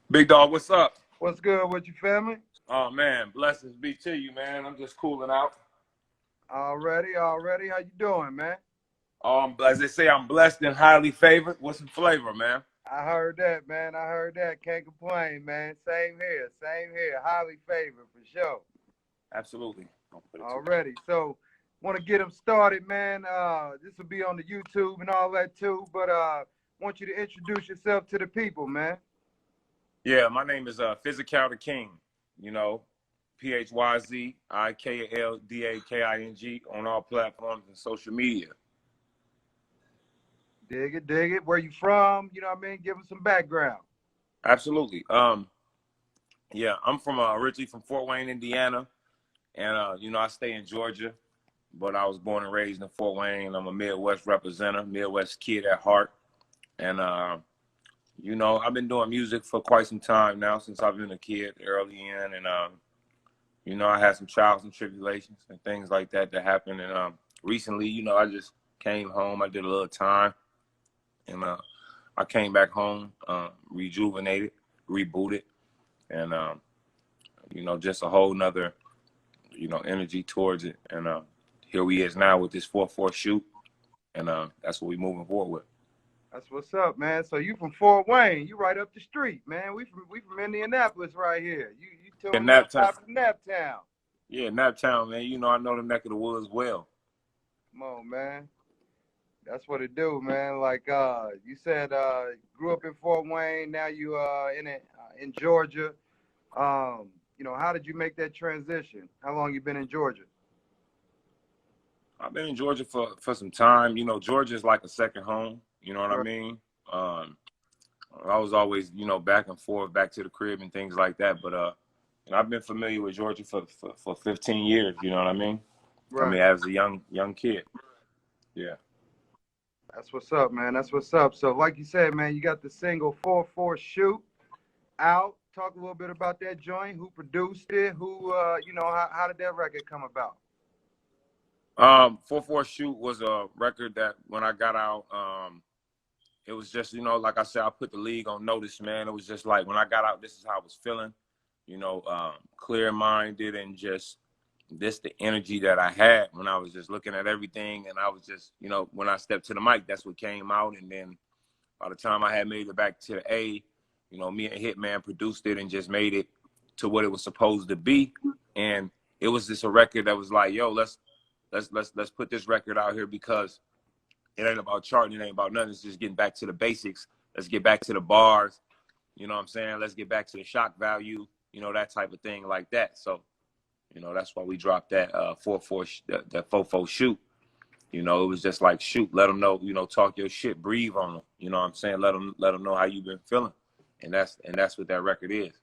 Big dog, what's up? What's good with your family? Oh man, blessings be to you, man. I'm just cooling out. Already. How you doing, man? As they say, I'm blessed and highly favored. What's the flavor, man? I heard that, man. I heard that. Can't complain, man. Same here. Same here. Highly favored for sure. Absolutely. Already. So, want to get them started, man. This will be on the YouTube and all that too. But want you to introduce yourself to the people, man. Yeah, my name is Phyzikal Da King. You know, PhyzikaldAking on all platforms and social media. Dig it. Where you from? You know what I mean? Give them some background. Absolutely. Yeah, I'm from originally from Fort Wayne, Indiana, and you know I stay in Georgia, but I was born and raised in Fort Wayne. I'm a Midwest representative, Midwest kid at heart, and you know I've been doing music for quite some time now since I've been a kid early in, and you know I had some trials and tribulations and things like that happened, and recently, you know, I just came home. I did a little time, and I came back home, rejuvenated, rebooted, and you know, just a whole nother, you know, energy towards it. And here we is now with this 4/4 shoot, and that's what we moving forward with. That's what's up, man. So you from Fort Wayne? You right up the street, man. We from Indianapolis right here. You In telling me on Naptown. top of Naptown. Yeah, Naptown, man. You know, I know the neck of the woods well. Come on, man. That's what it do, man. Like you said, grew up in Fort Wayne. Now you in Georgia. You know, how did you make that transition? How long you been in Georgia? I've been in Georgia for some time. You know, Georgia's like a second home. You know what I Right. mean? I was always, you know, back and forth, back to the crib and things like that. But and I've been familiar with Georgia for 15 years. You know what I mean? I Right. mean, as a young kid. Yeah. That's what's up, man. That's what's up. So, like you said, man, you got the single 4/4 shoot out. Talk a little bit about that joint. Who produced it? Who, you know, how did that record come about? 4/4 shoot was a record that when I got out, it was just, you know, like I said, I put the league on notice, man. It was just like when I got out, this is how I was feeling, you know, clear-minded and just this the energy that I had when I was just looking at everything. And I was just, you know, when I stepped to the mic, that's what came out. And then by the time I had made it back to the A, you know, me and Hitman produced it and just made it to what it was supposed to be. And it was just a record that was like, yo, let's put this record out here because it ain't about charting, it ain't about nothing. It's just getting back to the basics. Let's get back to the bars. You know what I'm saying? Let's get back to the shock value, you know, that type of thing like that. So, you know, that's why we dropped that 4/4 that 4/4 shoot. You know, it was just like shoot, let them know, you know, talk your shit, breathe on them. You know what I'm saying? Let them know how you've been feeling. And that's what that record is.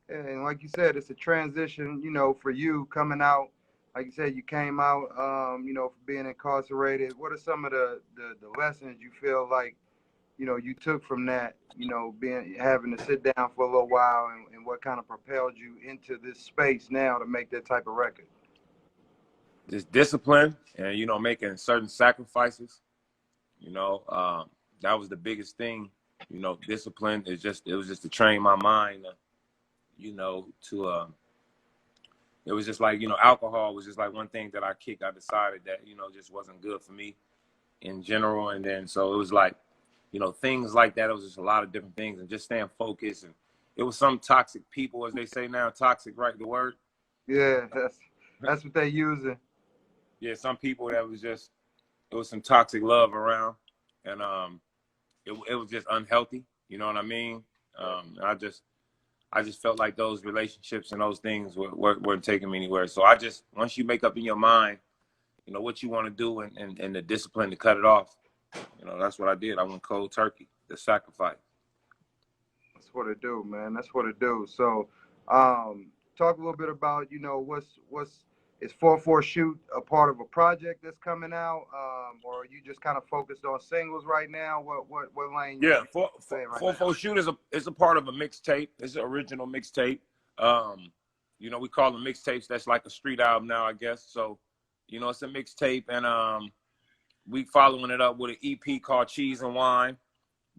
And like you said, it's a transition, you know, for you coming out. Like you said, you came out, you know, for being incarcerated. What are some of the lessons you feel like, you know, you took from that, you know, having to sit down for a little while, and what kind of propelled you into this space now to make that type of record? Just discipline and, you know, making certain sacrifices. You know, that was the biggest thing. You know, discipline is just, it was just to train my mind, you know, to, it was just like, you know, alcohol was just like one thing that I kicked. I decided that, you know, just wasn't good for me in general. And then, so it was like, you know, things like that. It was just a lot of different things and just staying focused. And it was some toxic people, as they say now, toxic, right? The word. Yeah, that's what they using. Yeah. Some people that was just, it was some toxic love around, and it was just unhealthy. You know what I mean? I just felt like those relationships and those things weren't taking me anywhere. So I just, once you make up in your mind, you know, what you want to do and the discipline to cut it off, you know, that's what I did. I went cold turkey, the sacrifice. That's what it do, man. That's what it do. So, talk a little bit about, you know, what's is 4/4 shoot a part of a project that's coming out, or are you just kind of focused on singles right now? What lane Yeah, you saying right now? 4/4 shoot is a part of a mixtape. It's an original mixtape. You know, we call them mixtapes. That's like a street album now, I guess. So, you know, it's a mixtape, and we following it up with an EP called Cheese and Wine.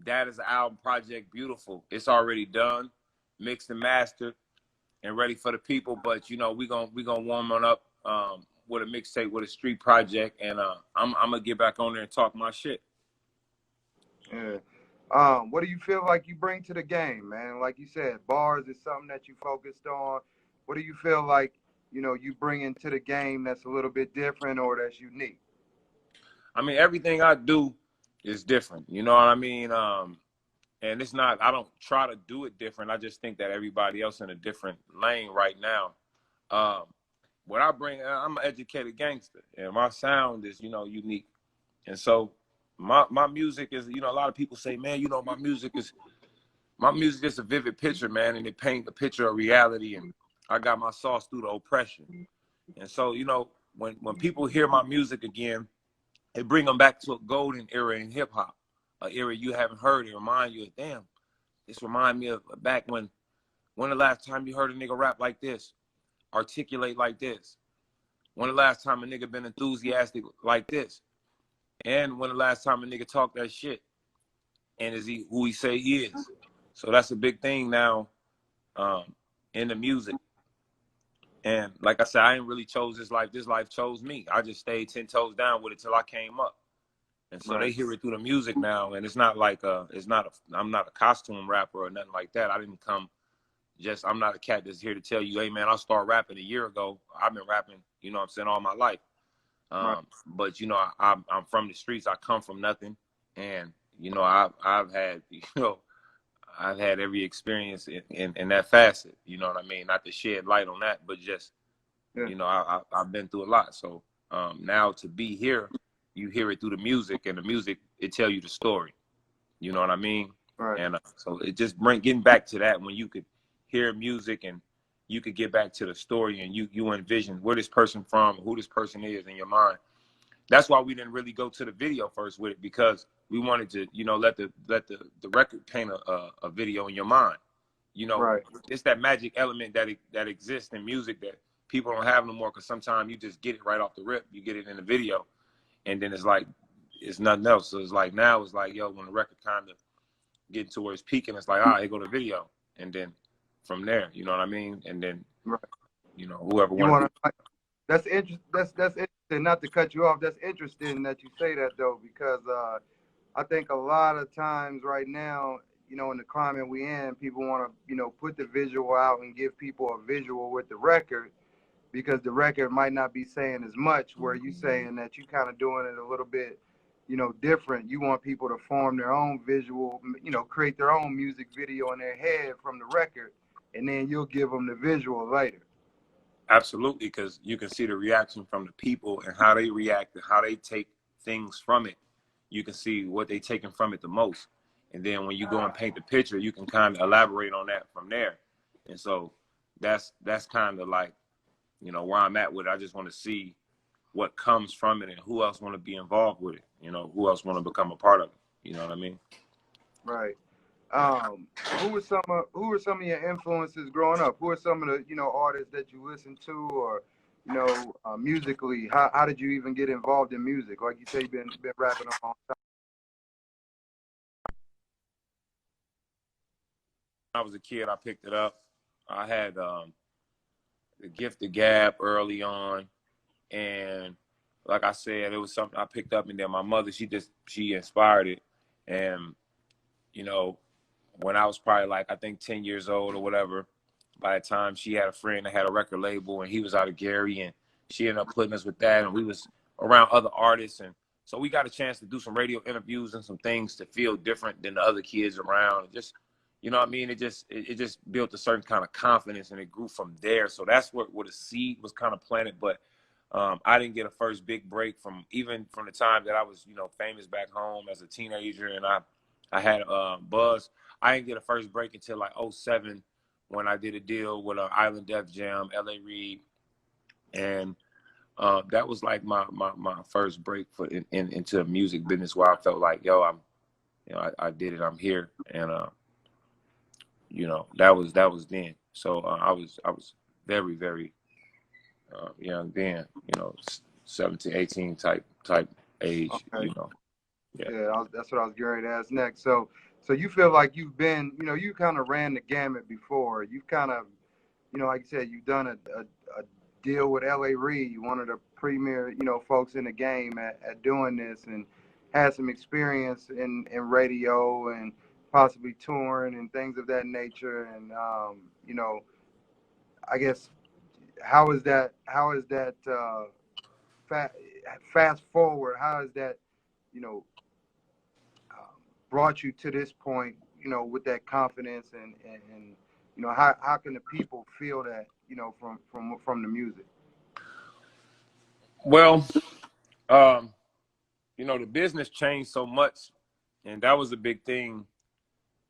that is an album project, beautiful. It's already done, mixed and mastered, and ready for the people. But you know, we gonna warm on up with a mixtape, with a street project, and I'm gonna get back on there and talk my shit. Yeah. What do you feel like you bring to the game, man? Like you said, bars is something that you focused on. What do you feel like, you bring into the game that's a little bit different or that's unique? I mean, everything I do is different. You know what I mean? And it's not. I don't try to do it different. I just think that everybody else in a different lane right now. Um, what I bring, I'm an educated gangster, and my sound is, unique. And so my music is, a lot of people say, man, my music is a vivid picture, man, and it paint a picture of reality. And I got my sauce through the oppression. And so, when people hear my music again, it bring them back to a golden era in hip hop, an era you haven't heard. It remind you of, damn, this remind me of back when the last time you heard a nigga rap like this, articulate like this? When the last time a nigga been enthusiastic like this? And when the last time a nigga talked that shit? And is he who he say he is? So that's a big thing now, in the music. And like I said, I ain't really chose this life. This life chose me. I just stayed 10 toes down with it till I came up. And so they Right. hear it through the music now. And it's not like I'm not a costume rapper or nothing like that. I didn't come I'm not a cat that's here to tell you, hey man, I started rapping a year ago. I've been rapping, what I'm saying, all my life. Right. But I'm from the streets. I come from nothing. And, I've had, I've had every experience in that facet. You know what I mean? Not to shed light on that, but just, Yeah. I've been through a lot. So now to be here, you hear it through the music, and the music, it tell you the story. You know what I mean? Right. And so it just getting back to that, when you could hear music and you could get back to the story, and you envision where this person from, who this person is in your mind. That's why we didn't really go to the video first with it, because we wanted to, let the record paint a video in your mind. Right. It's that magic element that exists in music that people don't have no more, because sometimes you just get it right off the rip. You get it in the video, and then it's like it's nothing else. So it's like now it's like, yo, when the record kind of getting to where it's peaking, it's like, all right, here go the video, and then from there, you know what I mean, and then Right. whoever You want to want do. to? That's interesting. Not to cut you off. That's interesting that you say that though, because I think a lot of times right now, in the climate we in, people want to, put the visual out and give people a visual with the record because the record might not be saying as much. Where you saying that you kind of doing it a little bit, different. You want people to form their own visual, create their own music video in their head from the record, and then you'll give them the visual later. Absolutely, because you can see the reaction from the people and how they react and how they take things from it. You can see what they taking from it the most. And then when you go and paint the picture, you can kind of elaborate on that from there. And so that's kind of like, where I'm at with it. I just want to see what comes from it and who else want to be involved with it. Who else want to become a part of it. You know what I mean? Right. Who were some of your influences growing up? Who are some of the artists that you listen to, or musically? How did you even get involved in music? Like you say, you've been rapping a long time. When I was a kid, I picked it up. I had the gift of gab early on, and like I said, it was something I picked up, and then my mother, she inspired it. And you know when I was probably like, I think 10 years old or whatever, by the time she had a friend that had a record label, and he was out of Gary, and she ended up putting us with that, and we was around other artists, and so we got a chance to do some radio interviews and some things to feel different than the other kids around. Just, what I mean? It just built a certain kind of confidence, and it grew from there. So that's where the seed was kind of planted. But I didn't get a first big break even from the time that I was, famous back home as a teenager, and I had buzz. I didn't get a first break until like '07, when I did a deal with Island Def Jam, L.A. Reid, and that was like my first break into the music business, where I felt like, yo, I did it, I'm here, and that was then. So I was very, very young then, 17, 18 type age, Okay. Yeah. Yeah, that's what I was getting ready to ask next. So So you feel like you've been, you kind of ran the gamut before. You've kind of, like you said, you've done a deal with L.A. Reid, one of the premier, folks in the game at doing this, and had some experience in radio and possibly touring and things of that nature. And I guess how is that fa- fast forward? How is that, you know, brought you to this point, with that confidence and how can the people feel that, from the music? Well, the business changed so much, and that was a big thing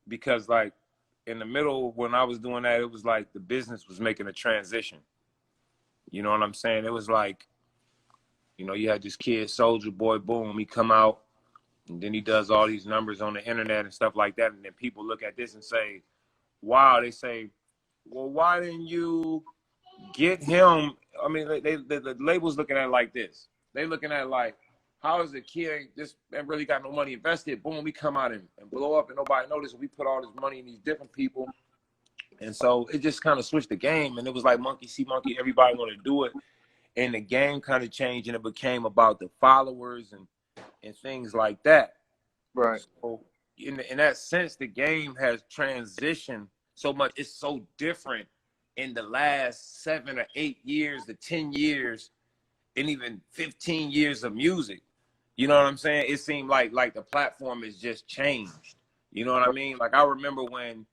because, like, in the middle when I was doing that, it was like the business was making a transition. You know what I'm saying? It was like, you had this kid, Soldier Boy, boom, he come out, and then he does all these numbers on the internet and stuff like that, and then people look at this and say, wow, they say, well, why didn't you get him? I mean, the label's looking at it like this. They looking at it like, how is a kid just ain't really got no money invested? Boom, we come out and blow up and nobody noticed. We put all this money in these different people. And so it just kind of switched the game. And it was like monkey see monkey, everybody wanted to do it. And the game kind of changed and it became about the followers and things like that. Right. So in that sense, the game has transitioned so much. It's so different in the last 7 or 8 years, the 10 years, and even 15 years of music. You know what I'm saying? It seemed like the platform has just changed. You know what I mean? Like I remember when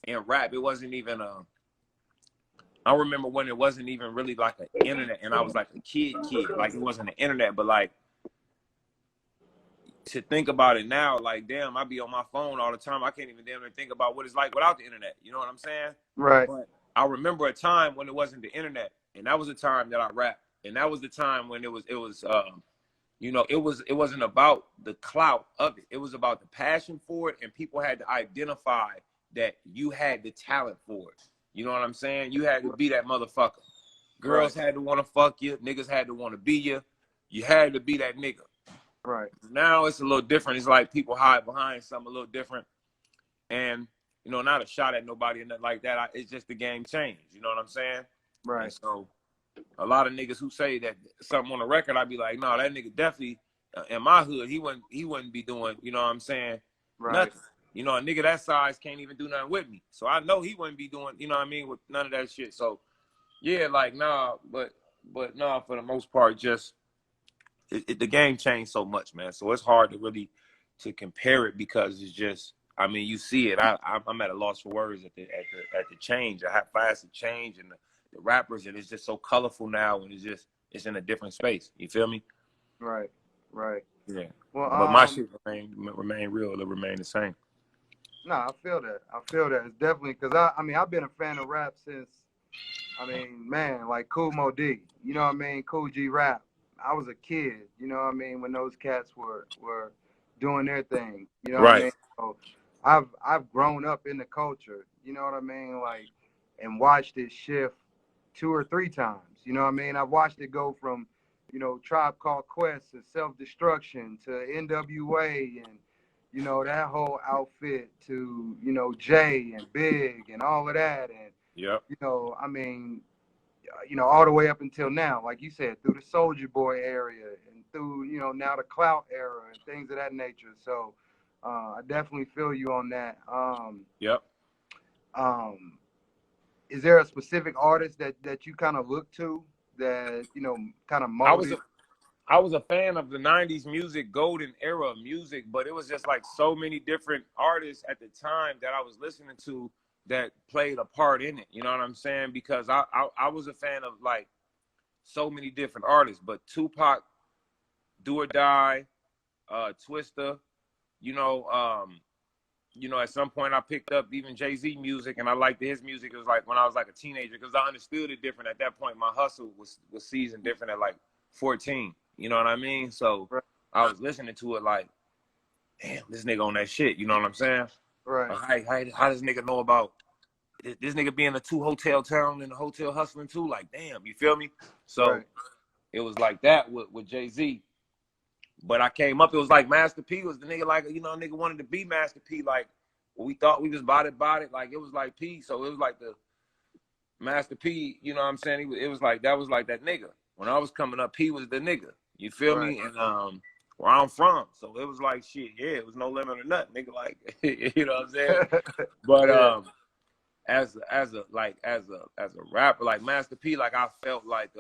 in rap, it wasn't even I remember when it wasn't even really like an internet, and I was like a kid, like it wasn't an internet, but like to think about it now, like damn, I be on my phone all the time. I can't even damn near think about what it's like without the internet. You know what I'm saying? Right. But I remember a time when it wasn't the internet, and that was the time that I rapped, and that was the time when it was it wasn't about the clout of it. It was about the passion for it, and people had to identify that you had the talent for it. You know what I'm saying? You had to be that motherfucker. Girls Right. had to want to fuck you. Niggas had to want to be you. You had to be that nigga. Right. Now it's a little different. It's like people hide behind something a little different. And, not a shot at nobody and nothing like that. It's just the game changed. You know what I'm saying? And Right. so a lot of niggas who say that something on the record, I'd be like, no, that nigga definitely in my hood, he wouldn't be doing, you know what I'm saying, Right. nothing. A nigga that size can't even do nothing with me. So I know he wouldn't be doing, you know what I mean, with none of that shit. So yeah, like nah, but nah, for the most part, just the game changed so much, man. So it's hard to really to compare it because it's just, I mean, you see it. I'm at a loss for words at the change, how fast it changed, and the rappers, and it's just so colorful now, and it's in a different space. You feel me? Right. Right. Yeah. Well, But my shit remain real. It'll remain the same. no, I feel that. I feel that. It's definitely because I mean, I've been a fan of rap since, I mean, man, like Cool Mo D, you know what I mean? Cool G Rap. I was a kid, you know what I mean, when those cats were doing their thing, you know what I Right. mean? So I've grown up in the culture, you know what I mean, like, and watched it shift 2 or 3 times, you know what I mean? I've watched it go from, Tribe Called Quest to Self Destruction to NWA and that whole outfit to, Jay and Big and all of that. And, Yep. I mean, all the way up until now, like you said, through the Soldier Boy area and through, now the Clout era and things of that nature. So I definitely feel you on that. Yep. Um, is there a specific artist that you kind of look to that, kind of I was molded? a I was a fan of the '90s music, golden era of music, but it was just like so many different artists at the time that I was listening to that played a part in it. You know what I'm saying? Because I was a fan of like so many different artists, but Tupac, Do or Die, Twista, you know, um, at some point I picked up even Jay-Z music and I liked his music. It was like when I was like a teenager because I understood it different at that point. My hustle was seasoned different at like 14. You know what I mean? So Right. I was listening to it like, damn, this nigga on that shit. You know what I'm saying? Right. How does nigga know about this nigga being a 2 hotel town and a hotel hustling too? Like, damn, you feel me? So Right. it was like that with Jay-Z. But I came up, it was like Master P was the nigga, like, you know, nigga wanted to be Master P, like, we thought we was about it, like, it was like P, so it was like the Master P, you know what I'm saying? It was like, that was like that nigga. When I was coming up, P was the nigga, you feel Right. me? And where I'm from, so it was like, shit, yeah, it was no limit or nothing, nigga, like, you know what I'm saying? But, Yeah. as a rapper, like Master P, like I felt like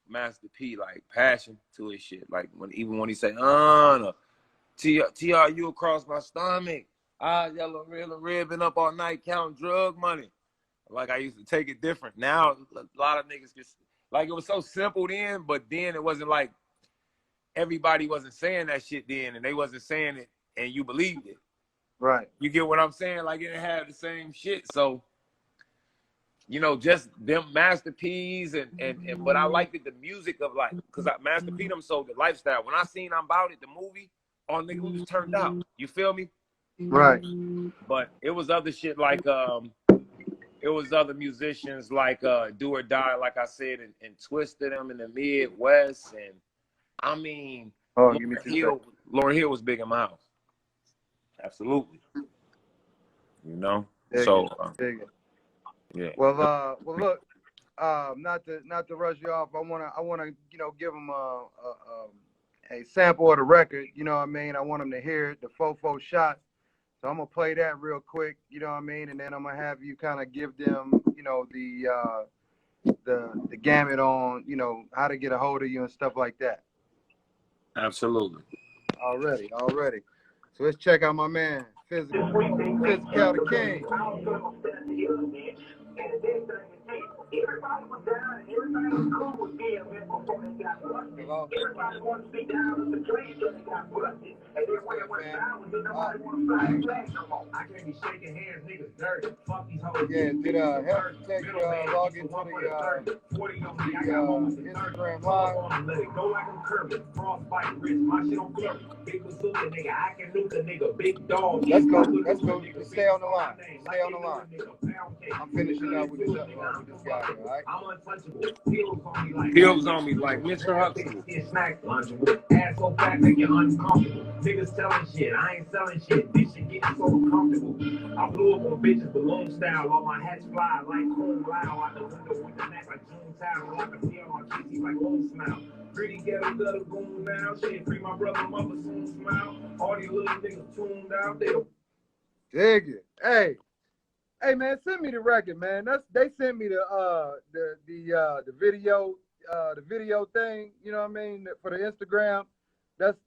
Master P, like passion to his shit. Like even when he say, no, TRU across my stomach, yellow red, been up all night counting drug money. Like I used to take it different. Now a lot of niggas just like it was so simple then, but then it wasn't like everybody wasn't saying that shit then, and they wasn't saying it, and you believed it. Right. You get what I'm saying? Like it didn't have the same shit, so. You know, just them Master P's and but I liked it, the music of like, cause Master P them sold the lifestyle. When I seen I'm About It, the movie, all nigga, we was turned out. You feel me? Right. But it was other shit like it was other musicians like Do or Die, like I said, and Twisted them in the Midwest, and I mean, Oh, give me 2 seconds. Lauryn Hill was big in my house. Absolutely. You know, Dig so it. Dig it. yeah. Well, look, not to rush you off. I wanna, you know, give them a sample of the record. You know what I mean? I want them to hear it, the 4/4 shots. So I'm gonna play that real quick. You know what I mean? And then I'm gonna have you kind of give them, you know, the gamut on, you know, how to get a hold of you and stuff like that. Absolutely. Already. So let's check out my man, Phyzikal Da King. Hello? Yeah, did Hesitate log into the Instagram live? Let's go. Just stay on the line. I'm finishing up with this guy here, all right? Pills on me like Mr. Huxtable. Ass so fat, make you uncomfortable. Niggas selling shit, I ain't selling shit. This shit getting so uncomfortable. I blew up on bitches balloon style, while my hats fly like cool loud. Out the window with the neck like June Town, I can see on my kitty like old smile. Pretty ghetto gutter goon now, shit. Free my brother, mother soon smile. All these little niggas tuned out there. Dig it. Hey man, send me the record, man. They sent me the video thing, you know what I mean, for the Instagram. That's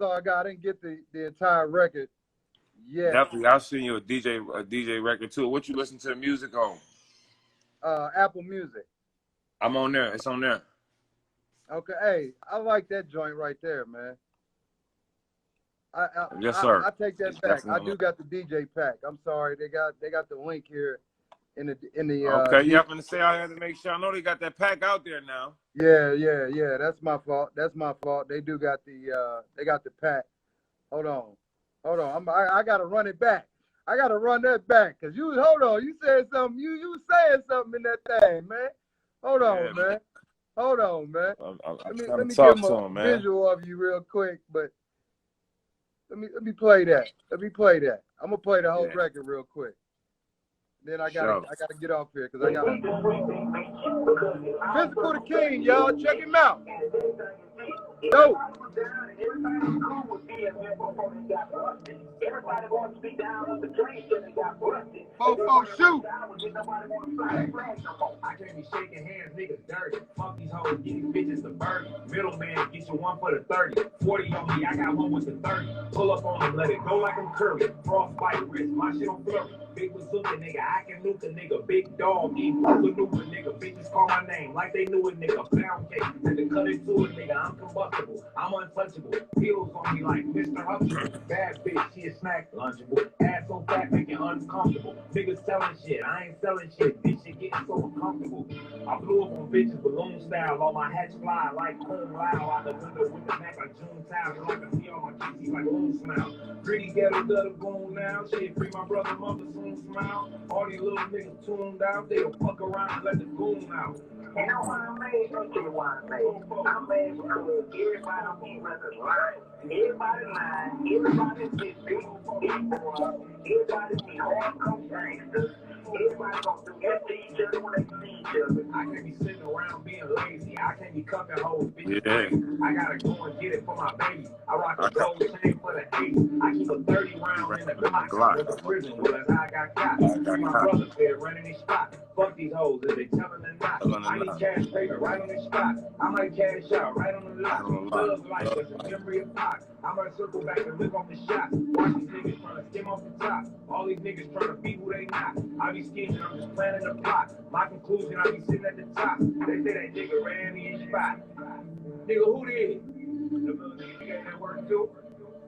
all I got. I didn't get the entire record yet. Definitely, I'll send you a DJ record too. What you listen to the music on? Apple Music. I'm on there. It's on there. Okay, hey, I like that joint right there, man. Yes, sir. I take that It's back. I definitely do got the DJ pack. I'm sorry, they got the link here in the okay, you happen to say I had to make sure. I know they got that pack out there now. Yeah. That's my fault. They do got the pack. Hold on. I gotta run it back. I gotta run that back because you said something. You saying something in that thing, man. Hold on, man. Let me give him a visual of you real quick, but let me play that. I'm gonna play the whole record real quick. Then I gotta get off here because I gotta. Phyzikal Da King, y'all, check him out. Dope. Fofo shoot. I can't be shaking hands, niggas dirty. Fuck these hoes, get these bitches the burden. Middleman, get you one for the 30. 40 on me, I got one with the 30. Pull up on them, let it go like I'm Curry. Frostbite wrist, my shit on flurry. Big bazooka, nigga, I can nuke a nigga. Big dog, evil maneuver, nigga. Bitches call my name like they knew a nigga. Pound cake, had to cut it to a nigga. I'm combustible, I'm untouchable. Pills on me like Mr. Huxtable. Bad bitch, she a snack, lunchable. Ass so fat, make you uncomfortable. Niggas selling shit, I ain't selling shit. This shit getting so uncomfortable. I blew up on bitches balloon style. All my hats fly like cold loud. Out the window with the neck like June Town. So I can see all my kitties like moon smile. Pretty ghetto gutter goon now. Shit, free my brother, mother soon smile. All these little niggas tuned out. They'll fuck around and let the goon out. You know why I'm mad? I'll tell you why I'm mad. I'm mad because everybody on these records lying. Everybody lying. Everybody is big boys. Everybody be hardcore gangsters. Everybody gonna do everything each other when they see each other. I can't be sitting around being lazy. I can't be cuffing hoes, bitches. Yeah. I gotta go and get it for my baby. I rock I a got gold chain for the 8. I keep a 30 round in the Glock. I went to prison, well, that's how I got caught. I My got brother said running his spot. Fuck these hoes, if they telling them not. telling I them need not. cash paper right on the spot. I might cash out right on the I lot. don't lie. Love life is a memory of pot. I might circle back and lick off the shot. Watch these niggas trying to skim off the top. All these niggas trying to be who they not. I be scheming, I'm just planning the plot. My conclusion, I be sitting at the top. They say that nigga ran me in spot. Nigga, who did? The little nigga you got that work too?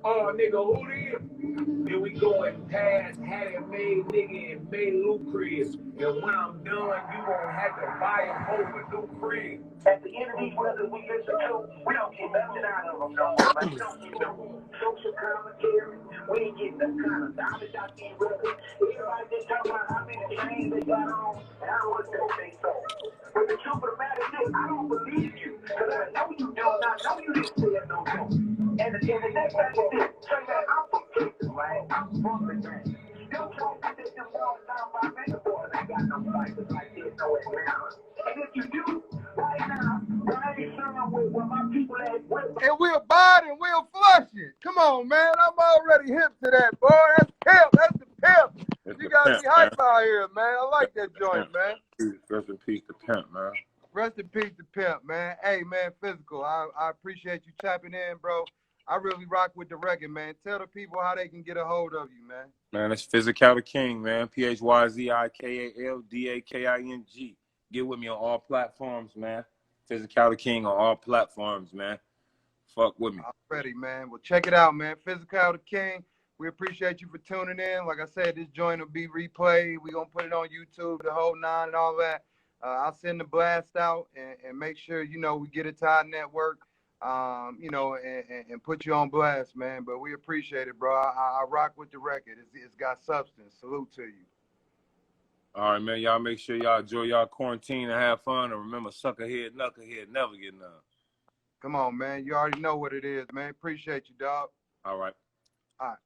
Oh, nigga, who did? Then we going past, had it made, nigga, and made Luke crib. And when I'm done, you gonna have to buy a whole new crib. At the end of these brothers we listen to, we don't get nothing out of them no more. Like, we don't get no social commentary. We ain't get no kind of knowledge out these brothers. Everybody just talking about how many chains they got on, and I don't want to say so. But the truth of the matter is, I don't believe you. Because I know you don't. I know you didn't say it no more. And the next thing is this. Say that I'm from Texas, man. I'm from the game. Them folks that them boys down by Mega Boys ain't got no license like this, no Atlanta. And if you do, right now, I ain't signed with my people at And we'll buy it and we'll flush it. Come on, man. I'm already hip to that, boy. That's pimp. That's the pimp. It's You the gotta pimp, be man. hype out here, man. I like that joint, Pimp. man. Rest in peace to Pimp, man. Rest in peace to Pimp, man. Hey, man, Phyzikal, I appreciate you tapping in, bro. I really rock with the record, man. Tell the people how they can get a hold of you, man. Man, it's Phyzikal Da King, man. PhyzikaldAking. Get with me on all platforms, man. Phyzikal Da King on all platforms, man. Fuck with me. Already, man. Well, check it out, man. Phyzikal Da King. We appreciate you for tuning in. Like I said, this joint will be replayed. We're going to put it on YouTube, the whole nine and all that. I'll send the blast out and make sure, you know, we get it to our network, you know, and put you on blast, man. But we appreciate it, bro. I rock with the record. It's got substance. Salute to you. All right, man. Y'all make sure y'all enjoy y'all quarantine and have fun. And remember, suckerhead, knucklehead, never get none. Come on, man. You already know what it is, man. Appreciate you, dog. All right. All right.